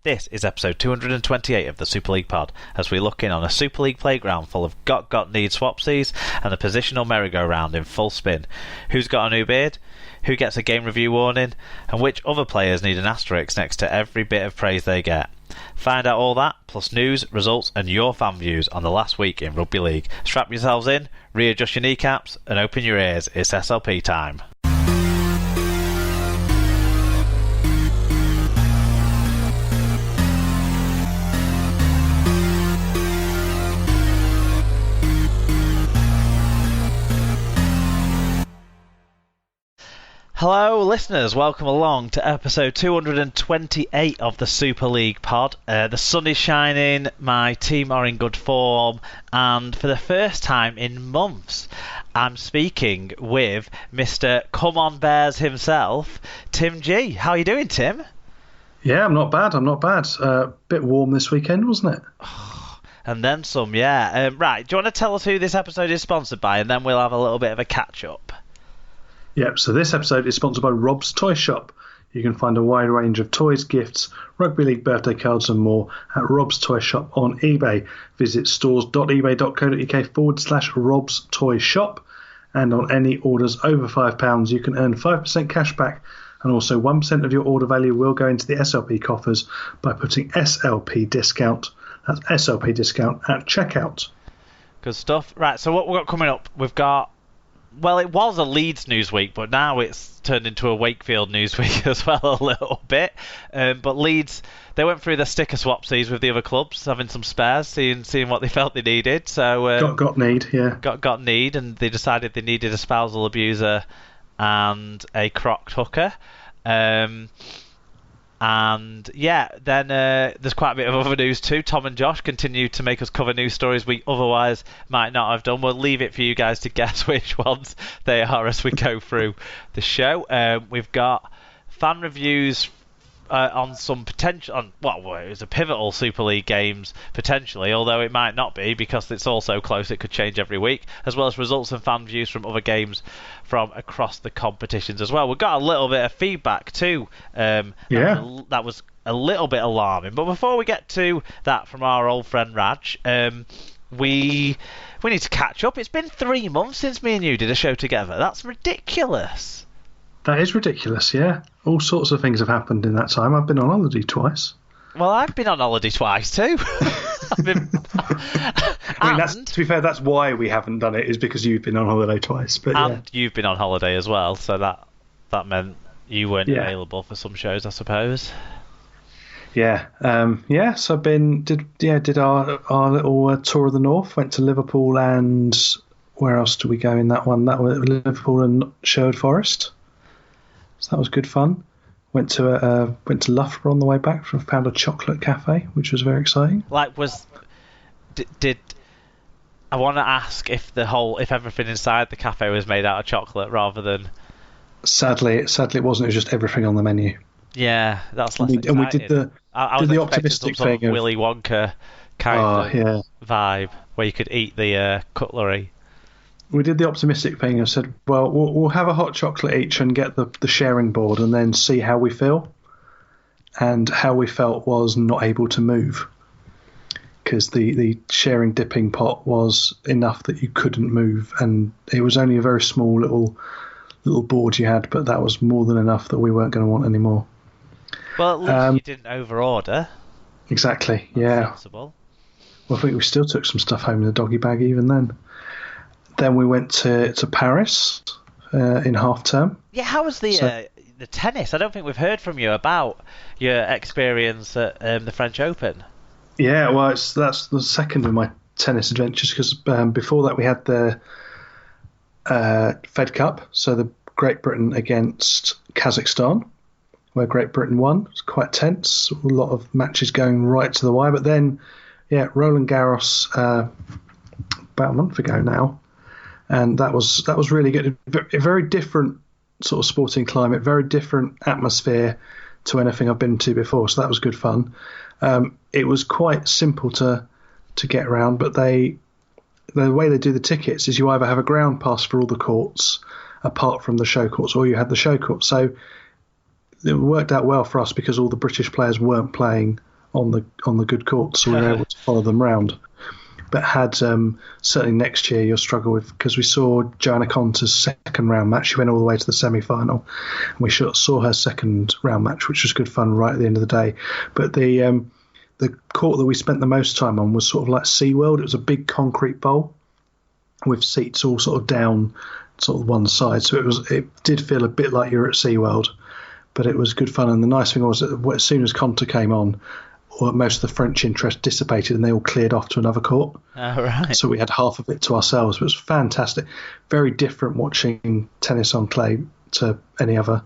This is episode 228 of the Super League pod, as we look in on a Super League playground full of got-need swapsies and a positional merry-go-round in full spin. Who's got a new beard? Who gets a game review warning? And which other players need an asterisk next to every bit of praise they get? Find out all that, plus news, results and your fan views on the last week in Rugby League. Strap yourselves in, readjust your kneecaps and open your ears. It's SLP time. Hello listeners, welcome along to episode 228 of the Super League pod. The sun is shining, my team are in good form, and for the first time in months I'm speaking with Mr. Come On Bears himself, Tim G. How are you doing, Tim? Yeah, I'm not bad. Bit warm this weekend, wasn't it? And then some, yeah. Right, do you want to tell us who this episode is sponsored by, and then we'll have a little bit of a catch-up? Yep, so this episode is sponsored by Rob's Toy Shop. You can find a wide range of toys, gifts, Rugby League birthday cards and more at Rob's Toy Shop on eBay. Visit stores.ebay.co.uk/Rob's Toy Shop. And on any orders over £5, you can earn 5% cash back. And also 1% of your order value will go into the SLP coffers by putting SLP discount, that's SLP discount, at checkout. Good stuff. Right, so what we've got coming up, we've got... Well, it was a Leeds news week, but now it's turned into a Wakefield news week as well a little bit. But Leeds, they went through their sticker swapsies with the other clubs, having some spares, seeing what they felt they needed. So got need, yeah. Got need, and they decided they needed a spousal abuser and a crocked hooker. And yeah, then there's quite a bit of other news too. Tom and Josh continue to make us cover news stories we otherwise might not have done. We'll leave it for you guys to guess which ones they are as we go through the show. We've got fan reviews on some potential, it was a pivotal Super League games potentially, although it might not be because it's all so close it could change every week, as well as results and fan views from other games from across the competitions as well. We've got a little bit of feedback too. That was a little bit alarming. But before we get to that from our old friend Raj, we need to catch up. It's been 3 months since me and you did a show together. That's ridiculous. That is ridiculous, yeah. All sorts of things have happened in that time. I've been on holiday twice. Well, I've been on holiday twice too. To be fair, that's why we haven't done it, is because you've been on holiday twice. But you've been on holiday as well, so that meant you weren't available for some shows, I suppose. Yeah. So did our little tour of the north. Went to Liverpool and where else did we go in that one? That was Liverpool and Sherwood Forest. So that was good fun. Went to Loughborough on the way back. Found a chocolate cafe, which was very exciting. Did I want to ask if everything inside the cafe was made out of chocolate rather than? Sadly, it wasn't. It was just everything on the menu. Yeah, that's less exciting. And we did the optimistic some thing of Willy Wonka kind of vibe where you could eat the cutlery. We did the optimistic thing and said, well, we'll have a hot chocolate each and get the sharing board and then see how we feel. And how we felt was not able to move because the sharing dipping pot was enough that you couldn't move, and it was only a very small little board you had, but that was more than enough that we weren't going to want anymore. Well, at least you didn't over-order. Exactly, yeah. Sensible. Well, I think we still took some stuff home in the doggy bag even then. Then we went to Paris in half term. Yeah, how was the tennis? I don't think we've heard from you about your experience at the French Open. Yeah, well, that's the second of my tennis adventures because before that we had the Fed Cup, so the Great Britain against Kazakhstan, where Great Britain won. It was quite tense, a lot of matches going right to the wire. But then, Roland Garros about a month ago now. And that was really good. A very different sort of sporting climate, very different atmosphere to anything I've been to before. So that was good fun. It was quite simple to get around, but the way they do the tickets is you either have a ground pass for all the courts apart from the show courts, or you had the show courts. So it worked out well for us because all the British players weren't playing on the good courts, so we were able to follow them round. But had certainly next year you'll struggle with, because we saw Joanna Conter's second round match. She went all the way to the semi-final, and we saw her second round match, which was good fun right at the end of the day. But the court that we spent the most time on was sort of like SeaWorld. It was a big concrete bowl with seats all sort of down sort of one side, so it did feel a bit like you're at SeaWorld, but it was good fun. And the nice thing was that as soon as Conter came on, most of the French interest dissipated and they all cleared off to another court. Oh, right. So we had half of it to ourselves. It was fantastic. Very different watching tennis on clay to any other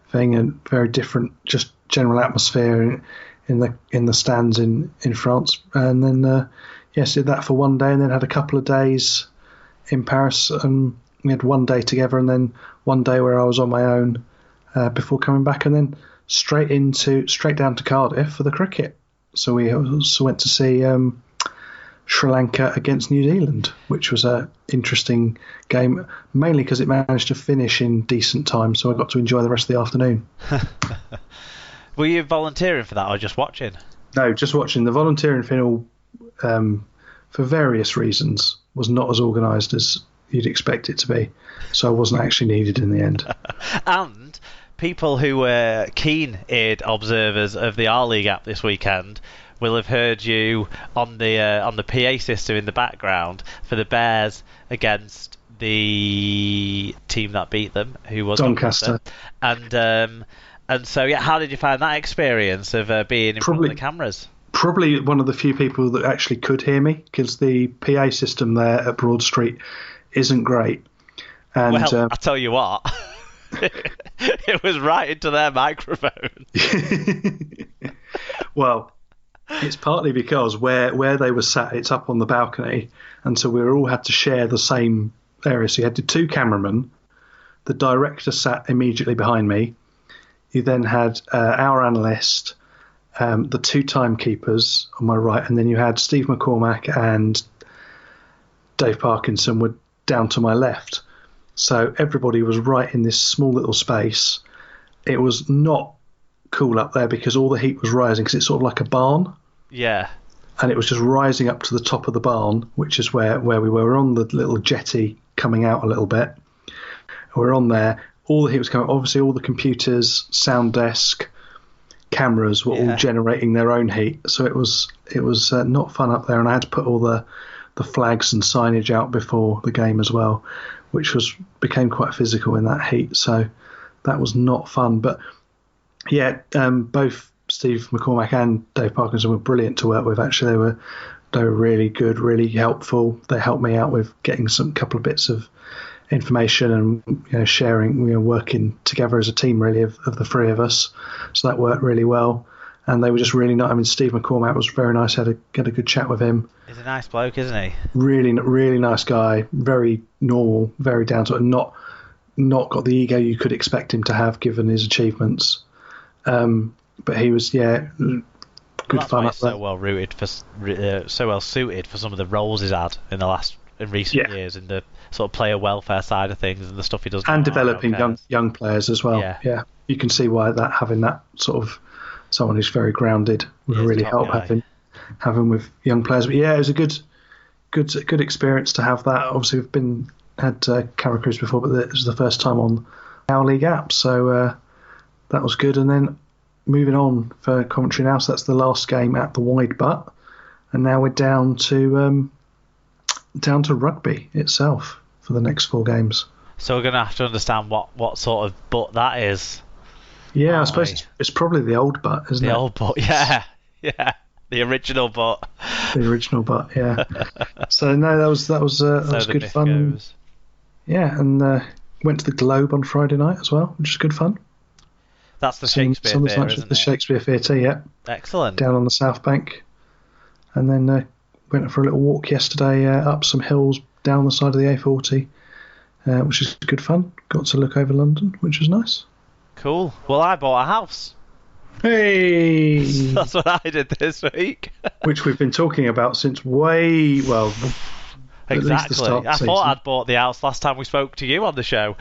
thing, and very different just general atmosphere in the stands in France. And then did that for one day, and then had a couple of days in Paris, and we had one day together and then one day where I was on my own before coming back, and then straight down to Cardiff for the cricket. So we also went to see Sri Lanka against New Zealand, which was an interesting game, mainly because it managed to finish in decent time, so I got to enjoy the rest of the afternoon. Were you volunteering for that or just watching? No, just watching. The volunteering thing, for various reasons, was not as organised as you'd expect it to be, so I wasn't actually needed in the end. And people who were keen-eared observers of the R-League app this weekend will have heard you on the PA system in the background for the Bears against the team that beat them, who was Doncaster. And so, yeah, how did you find that experience of being in front of the cameras? Probably one of the few people that actually could hear me, because the PA system there at Broad Street isn't great. And, well, I'll tell you what. It was right into their microphone. Well, it's partly because where they were sat, it's up on the balcony, and so we all had to share the same area. So you had the two cameramen, the director sat immediately behind me. You then had our analyst, the two timekeepers on my right, and then you had Steve McCormack and Dave Parkinson were down to my left. So everybody was right in this small little space. It was not cool up there because all the heat was rising, because it's sort of like a barn. Yeah. And it was just rising up to the top of the barn, which is where we were. We're on the little jetty coming out a little bit. We're on there. All the heat was coming. Obviously, all the computers, sound desk, cameras were all generating their own heat. So it was not fun up there. And I had to put all the flags and signage out before the game as well, which became quite physical in that heat. So that was not fun. But yeah, both Steve McCormack and Dave Parkinson were brilliant to work with. Actually, they were really good, really helpful. They helped me out with getting couple of bits of information and sharing, working together as a team really of the three of us. So that worked really well. And they were just really nice. I mean, Steve McCormack was very nice. Had a good chat with him. He's a nice bloke, isn't he? Really, really nice guy. Very normal, very down to it. Not got the ego you could expect him to have given his achievements. But he was, good fun. He's so well rooted for, so well suited for some of the roles he's had in recent years in the sort of player welfare side of things and the stuff he does. And developing young players as well. Yeah. You can see why having that sort of someone who's very grounded would really help having with young players. But yeah, it was a good experience to have that. Obviously, we've had Camera Cruise before, but it was the first time on our league app, so that was good. And then moving on for commentary now, so that's the last game at the Wide Butt, and now we're down to rugby itself for the next 4 games. So we're going to have to understand what sort of butt that is. Yeah, I suppose it's probably the old butt, isn't it? The old butt, yeah. The original butt. The original butt, yeah. So no, that was good fun. Goes. Yeah, and went to the Globe on Friday night as well, which is good fun. That's the Shakespeare Theatre, isn't it? The Shakespeare Theatre, yeah. Excellent. Down on the South Bank. And then went for a little walk yesterday up some hills down the side of the A40, which is good fun. Got to look over London, which was nice. Cool. Well, I bought a house. Hey! That's what I did this week. Which we've been talking about since Exactly. I thought I'd bought the house last time we spoke to you on the show.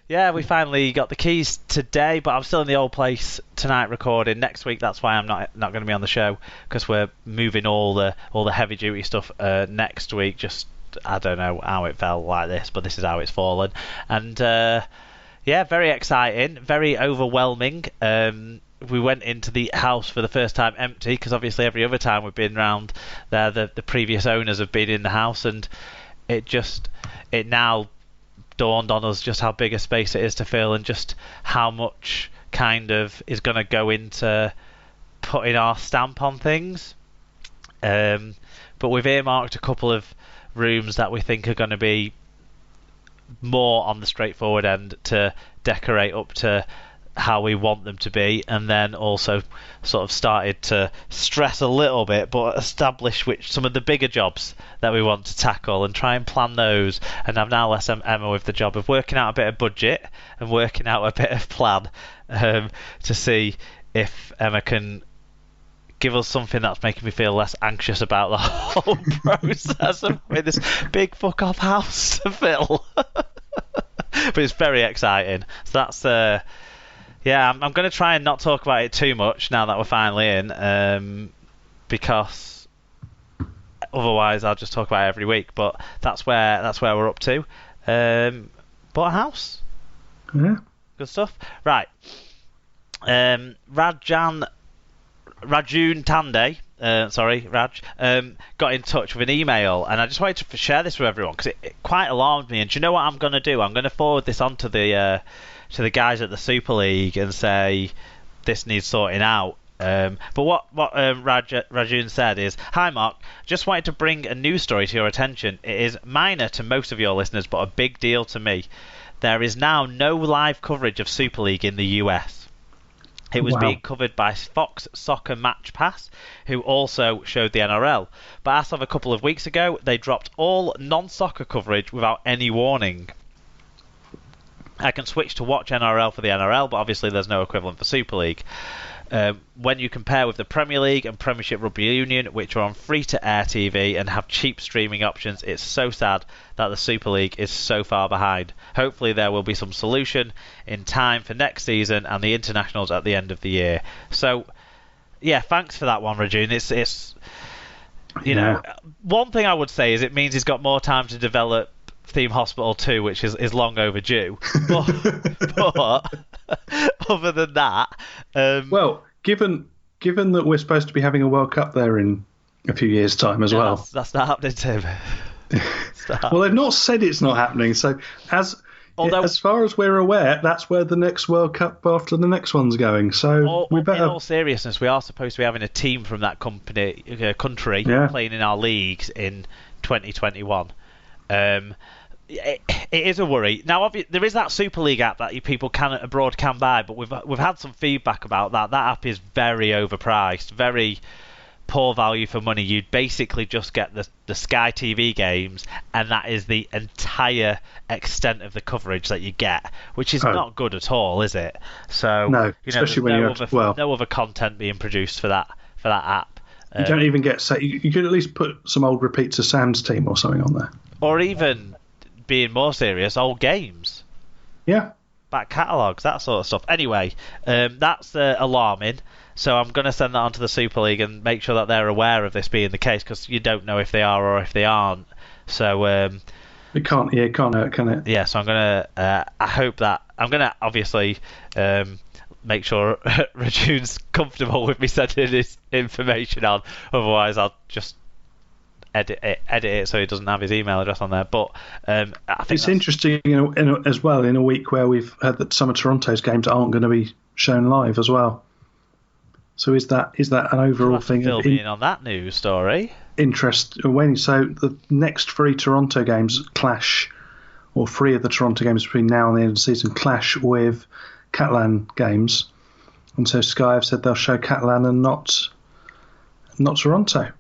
Yeah, we finally got the keys today, but I'm still in the old place tonight recording. Next week, that's why I'm not going to be on the show, because we're moving all the heavy duty stuff next week. Just I don't know how it fell like this, but this is how it's fallen. And yeah, very exciting, very overwhelming. We went into the house for the first time empty, because obviously every other time we've been round there, the previous owners have been in the house, and it now dawned on us just how big a space it is to fill, and just how much kind of is going to go into putting our stamp on things. But we've earmarked a couple of rooms that we think are going to be more on the straightforward end to decorate up to how we want them to be, and then also sort of started to stress a little bit, but establish which some of the bigger jobs that we want to tackle and try and plan those. And I've now left Emma with the job of working out a bit of budget and working out a bit of plan to see if Emma can give us something that's making me feel less anxious about the whole process of this big fuck off house to fill. But it's very exciting. So that's yeah, I'm going to try and not talk about it too much now that we're finally in, because otherwise I'll just talk about it every week. But that's where we're up to. Bought a house. Yeah. Good stuff. Right. Rajun Tande, Raj, got in touch with an email, and I just wanted to share this with everyone because it quite alarmed me. And do you know what I'm going to do? I'm going to forward this on to the guys at the Super League and say this needs sorting out. But what Rajun said is, "Hi Mark, just wanted to bring a news story to your attention. It is minor to most of your listeners, but a big deal to me. There is now no live coverage of Super League in the US. It was being covered by Fox Soccer Match Pass, who also showed the NRL. But as of a couple of weeks ago, they dropped all non-soccer coverage without any warning. I can switch to watch NRL for the NRL, but obviously there's no equivalent for Super League. When you compare with the Premier League and Premiership Rugby Union, which are on free-to-air TV and have cheap streaming options, it's so sad that the Super League is so far behind. Hopefully there will be some solution in time for next season and the internationals at the end of the year." So, yeah, thanks for that one, Rajun. It's you know, one thing I would say is it means he's got more time to develop Theme Hospital 2, which is long overdue. But other than that, well, given that we're supposed to be having a World Cup there in a few years' time as well, that's not happening, Tim. Well, they've not said it's not happening. So as far as we're aware, that's where the next World Cup after the next one's going. So we better. In all seriousness, we are supposed to be having a team from that country playing in our leagues in 2021. It is a worry. Now, there is that Super League app that people abroad can buy, but we've had some feedback about that. That app is very overpriced, very poor value for money. You'd basically just get the Sky TV games, and that is the entire extent of the coverage that you get, which is not good at all, is it? So no, especially when no other content being produced for that app. You don't even get. You could at least put some old repeats of Sam's team or something on there, or even, being more serious, old games. Yeah. Back catalogues, that sort of stuff. Anyway, that's alarming. So I'm going to send that on to the Super League and make sure that they're aware of this being the case, because you don't know if they are or if they aren't. So it can't hurt, can it? Yeah. So I'm going to. I hope that I'm going to obviously make sure Rajun's comfortable with me sending this information on. Otherwise, I'll just edit it so he doesn't have his email address on there. But I think it's interesting, as well, in a week where we've heard that some of Toronto's games aren't going to be shown live as well. So is that an overall thing? Fill me in on that news story. Interest. So the next 3 Toronto games clash, or 3 of the Toronto games between now and the end of the season clash with Catalan games, and so Sky have said they'll show Catalan and not Toronto.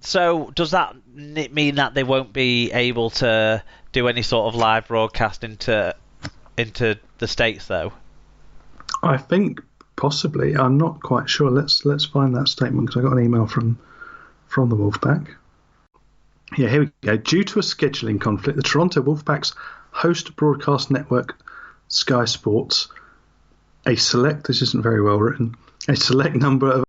So does that mean that they won't be able to do any sort of live broadcast into the States, though? I think possibly. I'm not quite sure. Let's find that statement, because I got an email from the Wolfpack. Yeah, here we go. Due to a scheduling conflict, the Toronto Wolfpacks host broadcast network Sky Sports, this isn't very well written, a select number of